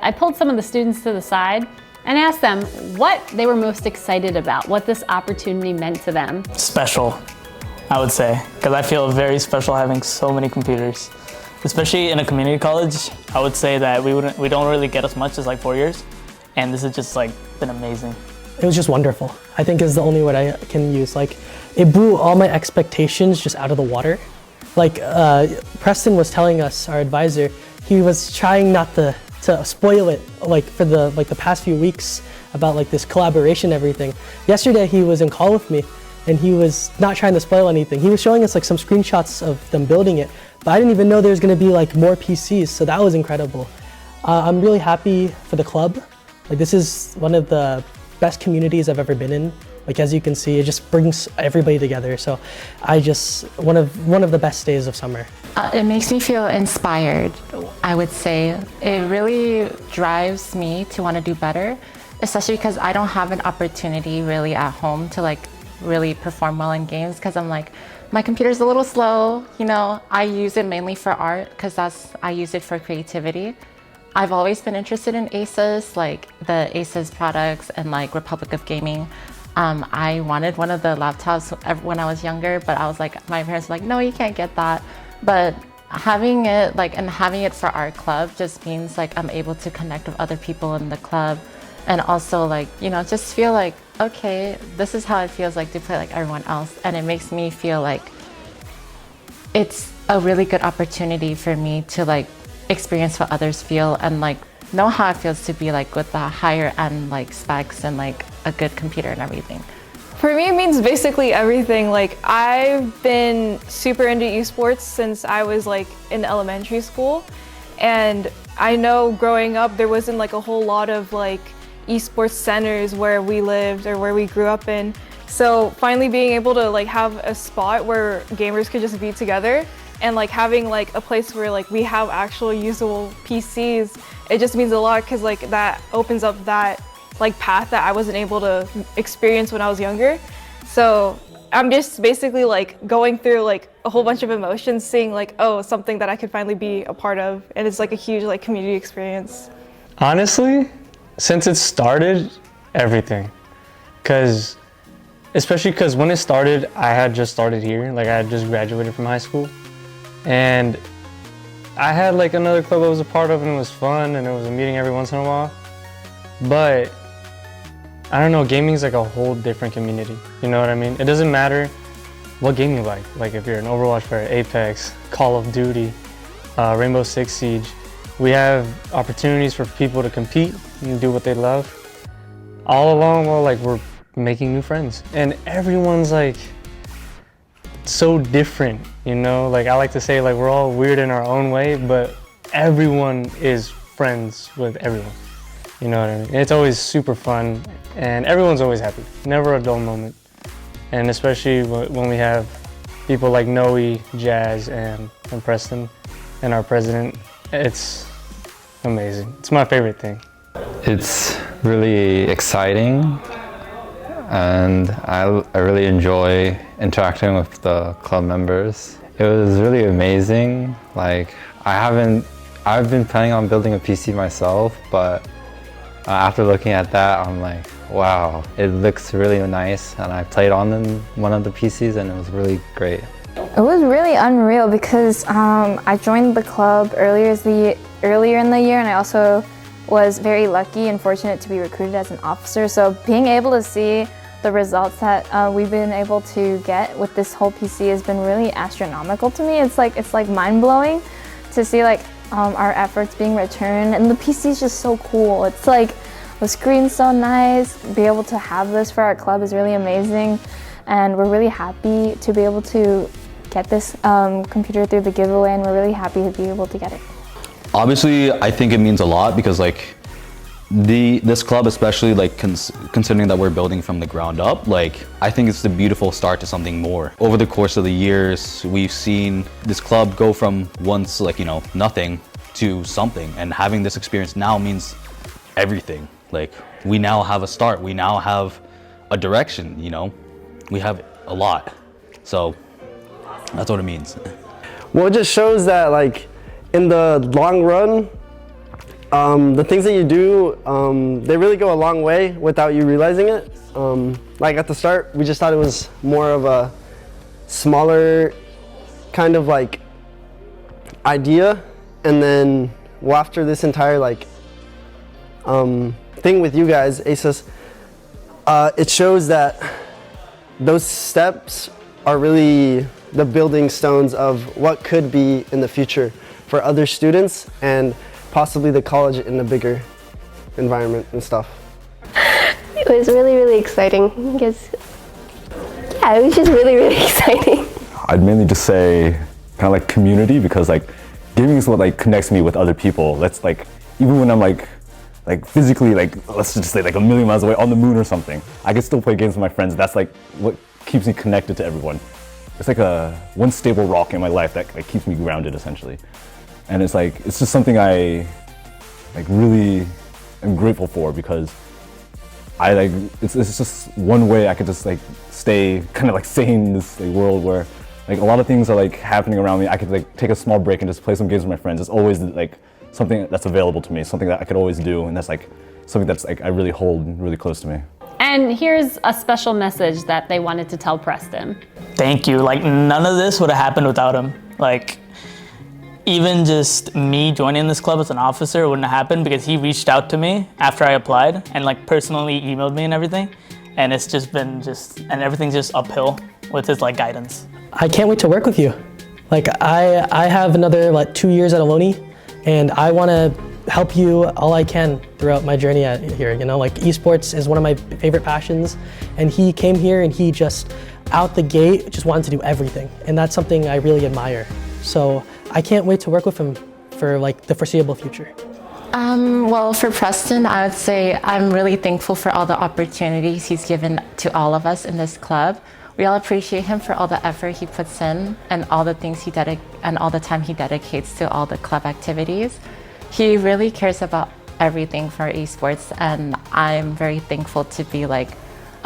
I pulled some of the students to the side and asked them what they were most excited about, what this opportunity meant to them. Special, I would say, because I feel very special having so many computers. Especially in a community college, I would say that we don't really get as much as like 4 years, and this has just like been amazing. It was just wonderful. I think is the only word I can use. Like, it blew all my expectations just out of the water. Like Preston was telling us, our advisor, he was trying not to spoil it like for the past few weeks about like this collaboration and everything. Yesterday he was in call with me and he was not trying to spoil anything. He was showing us like some screenshots of them building it, but I didn't even know there was going to be like more PCs, so that was incredible. I'm really happy for the club. Like, this is one of the best communities I've ever been in. Like, as you can see, it just brings everybody together. So one of the best days of summer. It makes me feel inspired, I would say. It really drives me to want to do better, especially because I don't have an opportunity really at home to like really perform well in games, because I'm like, my computer's a little slow, you know. I use it mainly for art because I use it for creativity. I've always been interested in ASUS, like the ASUS products and like Republic of Gaming. I wanted one of the laptops when I was younger, but I was like, my parents were like, no, you can't get that. But having it having it for our club just means like I'm able to connect with other people in the club, and also like, you know, just feel like, okay, this is how it feels like to play like everyone else. And it makes me feel like it's a really good opportunity for me to like experience what others feel and like know how it feels to be like with the higher end like specs and like a good computer and everything. For me, it means basically everything. Like, I've been super into esports since I was like in elementary school, and I know growing up there wasn't like a whole lot of like esports centers where we lived or where we grew up in. So finally being able to like have a spot where gamers could just be together and like having like a place where like we have actual usable PCs, it just means a lot, because like that opens up that like path that I wasn't able to experience when I was younger. So I'm just basically like going through like a whole bunch of emotions, seeing like, oh, something that I could finally be a part of, and it's like a huge like community experience. Honestly, since it started, everything. Especially because when it started, I had just started here, like I had just graduated from high school. And I had like another club I was a part of, and it was fun, and it was a meeting every once in a while. But I don't know, gaming's like a whole different community, you know what I mean? It doesn't matter what game you like if you're an Overwatch player, Apex, Call of Duty, Rainbow Six Siege. We have opportunities for people to compete and do what they love. All along while like we're making new friends. And everyone's like so different, you know? Like, I like to say like we're all weird in our own way, but everyone is friends with everyone. You know what I mean? It's always super fun, and everyone's always happy. Never a dull moment. And especially when we have people like Noe, Jazz, and Preston, and our president, it's amazing. It's my favorite thing. It's really exciting, and I really enjoy interacting with the club members. It was really amazing. Like, I've been planning on building a PC myself, but after looking at that, I'm like, wow, it looks really nice. And I played on one of the PCs, and it was really great. It was really unreal because I joined the club earlier in the year, and I also was very lucky and fortunate to be recruited as an officer. So being able to see the results that we've been able to get with this whole PC has been really astronomical to me. It's like mind-blowing to see like our efforts being returned, and the PC is just so cool. It's like the screen's so nice. Be able to have this for our club is really amazing, and we're really happy to be able to get this computer through the giveaway, and we're really happy to be able to get it. Obviously, I think it means a lot because like this club, especially like considering that we're building from the ground up, like I think it's a beautiful start to something more. Over the course of the years, we've seen this club go from once like, you know, nothing to something, and having this experience now means everything. Like, we now have a start, we now have a direction, you know, we have a lot. So that's what it means. Well, it just shows that like in the long run, The things that you do, they really go a long way without you realizing it. Like at the start, we just thought it was more of a smaller kind of like idea, and then after this entire like thing with you guys, ASUS, it shows that those steps are really the building stones of what could be in the future for other students and possibly the college in a bigger environment and stuff. It was really, really exciting because, yeah, it was just really, really exciting. I'd mainly just say kind of like community, because like gaming is what like connects me with other people. Let's like, even when I'm like physically like, let's just say like a million miles away on the moon or something, I can still play games with my friends. That's like what keeps me connected to everyone. It's like one stable rock in my life that like keeps me grounded essentially. And it's like, it's just something I like really am grateful for, because I like, it's just one way I could just like stay kind of like sane in this like, world where like a lot of things are like happening around me. I could like take a small break and just play some games with my friends. It's always like something that's available to me, something that I could always do, and that's like something that's like I really hold really close to me. And here's a special message that they wanted to tell Preston. Thank you. Like none of this would have happened without him. Like even just me joining this club as an officer wouldn't have happened, because he reached out to me after I applied and like personally emailed me and everything. And it's just been and everything's just uphill with his like guidance. I can't wait to work with you. Like I have another like 2 years at Ohlone, and I want to help you all I can throughout my journey here. You know, like esports is one of my favorite passions, and he came here and he just out the gate just wanted to do everything, and that's something I really admire. So I can't wait to work with him for like the foreseeable future. Well, for Preston, I would say I'm really thankful for all the opportunities he's given to all of us in this club. We all appreciate him for all the effort he puts in and all the things and all the time he dedicates to all the club activities. He really cares about everything for esports, and I'm very thankful to be like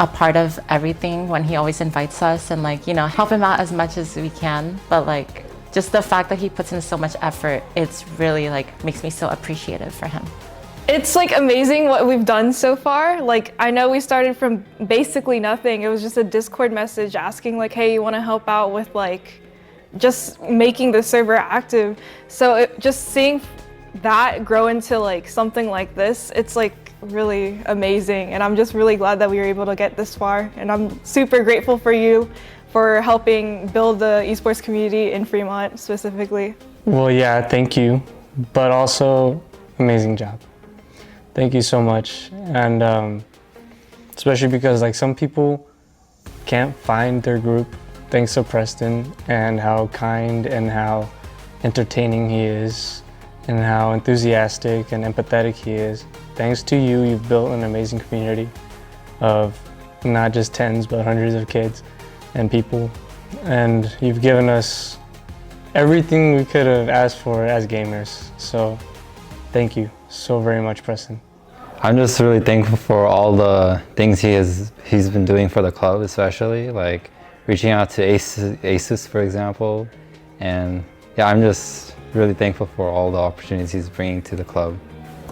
a part of everything when he always invites us and like, you know, help him out as much as we can. But like just the fact that he puts in so much effort, it's really like makes me so appreciative for him. It's like amazing what we've done so far. Like I know we started from basically nothing. It was just a Discord message asking like, hey, you want to help out with like just making the server active. So just seeing that grow into like something like this, it's like really amazing, and I'm just really glad that we were able to get this far, and I'm super grateful for you for helping build the esports community in Fremont specifically. Well, yeah, thank you, but also amazing job. Thank you so much, and especially because like some people can't find their group thanks to Preston and how kind and how entertaining he is and how enthusiastic and empathetic he is. Thanks to you, you've built an amazing community of not just tens, but hundreds of kids and people. And you've given us everything we could have asked for as gamers. So thank you so very much, Preston. I'm just really thankful for all the things he's been doing for the club, especially like reaching out to ASUS, for example. And yeah, I'm just really thankful for all the opportunities he's bringing to the club.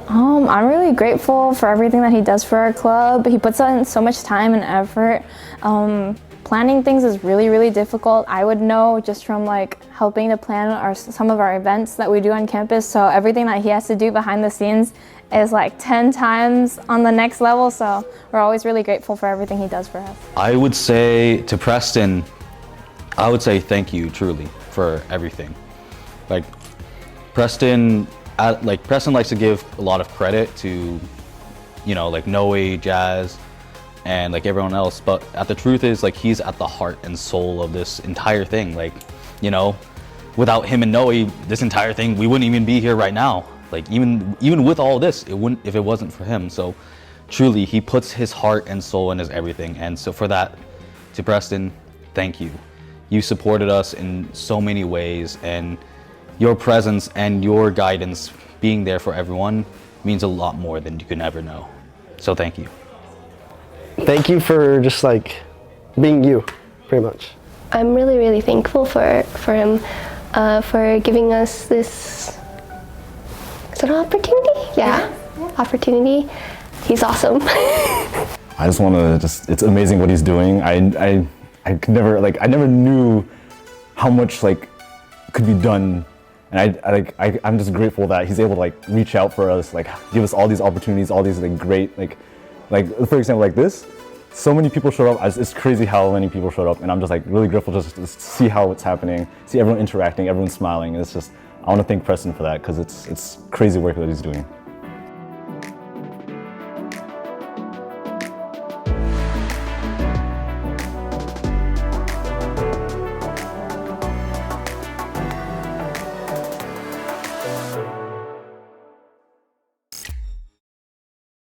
I'm really grateful for everything that he does for our club. He puts in so much time and effort. Planning things is really, really difficult. I would know just from like helping to plan some of our events that we do on campus. So everything that he has to do behind the scenes is like 10 times on the next level. So we're always really grateful for everything he does for us. I would say to Preston, I would say thank you truly for everything. Like Preston likes to give a lot of credit to, you know, like Noe, Jazz, and like everyone else, but the truth is like he's at the heart and soul of this entire thing. Like, you know, without him and Noe, this entire thing, we wouldn't even be here right now. Like even with all this, it wouldn't if it wasn't for him. So truly, he puts his heart and soul in his everything. And so for that, to Preston, thank you. You supported us in so many ways, and your presence and your guidance, being there for everyone, means a lot more than you can ever know. So thank you. Thank you for just like being you, pretty much. I'm really, really thankful for him for giving us this Is it an opportunity? Yeah. Opportunity. He's awesome. I just want to it's amazing what he's doing. I could never, I never knew how much, could be done. And I'm just grateful that he's able to, reach out for us, give us all these opportunities, all these, great, for example, like this. So many people showed up. It's crazy how many people showed up, and I'm just really grateful just to see how it's happening, see everyone interacting, everyone smiling. It's just, I want to thank Preston for that because it's crazy work that he's doing.